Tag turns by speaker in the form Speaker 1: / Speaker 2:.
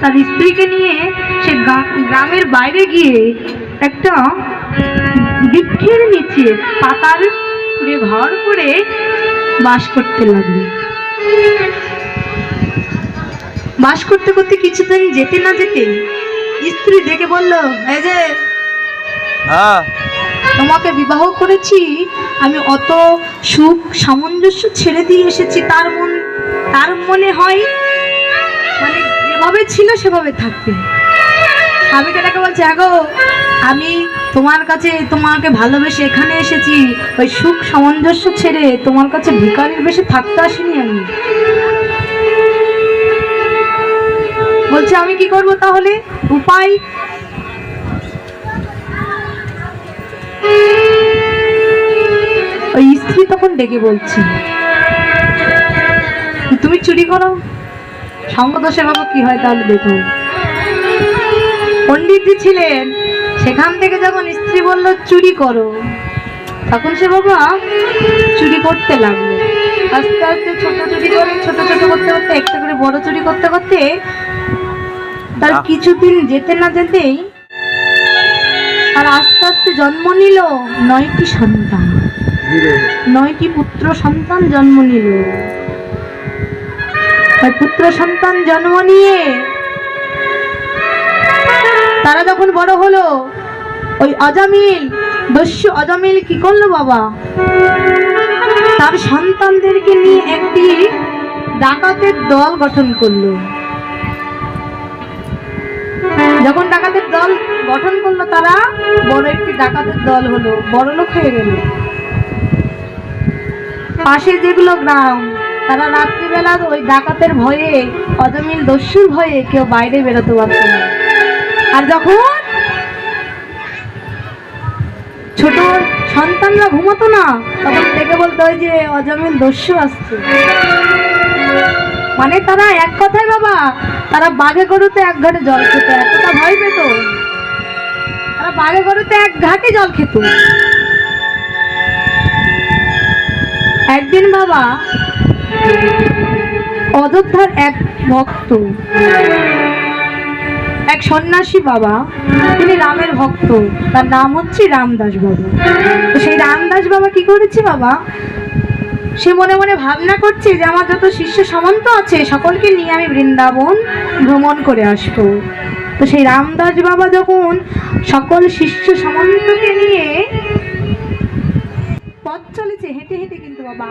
Speaker 1: তার স্ত্রীকে নিয়ে সে গ্রামের বাইরে গিয়ে একটা বৃক্ষের নিচে পাতার উপরে ঘর করে বাস করতে লাগলো। বাস করতে করতে কিছুদিন যেতে না যেতে স্ত্রী ডেকে বলল, এই যে তোমাকে বিবাহ করেছি, আমি অত সুখ সামঞ্জস্য ছেড়ে দিয়ে এসেছি, তার মনে হয় মানে যেভাবে ছিল সেভাবে থাকবে। স্বামীকে ডেকে বলছে, আগো আমি তোমার কাছে তোমাকে ভালোবেসে এখানে এসেছি, ওই সুখ সামঞ্জস্য ছেড়ে তোমার কাছে ভিখারির বেশে থাকতে আসিনি আমি। বলছে আমি কি করব তাহলে, উপায়? ওই স্ত্রী তখন ডেকে বলছে, তুমি চুরি করো, সঙ্গদোষে বাবা কি হয় তাহলে দেখো। পণ্ডিতজি ছিলেন, সেখান থেকে যখন স্ত্রী বলল চুরি করো, তখন সে বাবা চুরি করতে লাগলো। আস্তে আস্তে ছোট চুরি করে, ছোট ছোট করতে করতে একটা করে বড় চুরি করতে করতে তার কিছুদিন যেতে না যেতেই আর আস্তে আস্তে জন্ম নিল 9টি সন্তান, 9টি পুত্র সন্তান জন্ম নিল। পুত্র সন্তান জন্ম নিয়ে তারা যখন বড় হলো, ওই অজামিল, দস্যু অজামিল কি করলো বাবা, তার সন্তানদেরকে নিয়ে একটি ডাকাতের দল গঠন করলো। যখন ডাকাতের দল গঠন করলো, তারা বড় একটি ডাকাতের দল হলো, বড় লোক হয়ে গেল। পাশে যেগুলো গ্রাম, তারা রাত্রিবেলা ওই ডাকাতের ভয়ে, অজামিল দস্যুর ভয়ে কেউ বাইরে বেরোতে পারত না। আর যখন ছোট সন্তানরা ঘুমাতো না, তখন থেকে বলতো ওই যে অজামিল দস্যু আসছে। মানে তারা এক কথায় বাবা, তারা বাঘে গরুতে এক ঘাটে জল খেত, এতটা ভয় পেত, তারা বাঘে গরুতে এক ঘাটে জল খেত। একদিন বাবা অযোধ্যার এক ভক্ত, এক সন্ন্যাসী বাবা, তিনি রামের ভক্ত, তার নাম হচ্ছে রামদাস বাবা। তো সেই রামদাস বাবা কি করেছে বাবা, সে মনে মনে ভাবনা করছে যে আমার যত শিষ্য সামন্ত আছে সকলকে নিয়ে আমি বৃন্দাবন ভ্রমণ করে আসবো। তো সেই রামদাস বাবা যখন সকল শিষ্য সামন্তকে নিয়ে পথ চলেছে, হেঁটে হেঁটে কিন্তু বাবা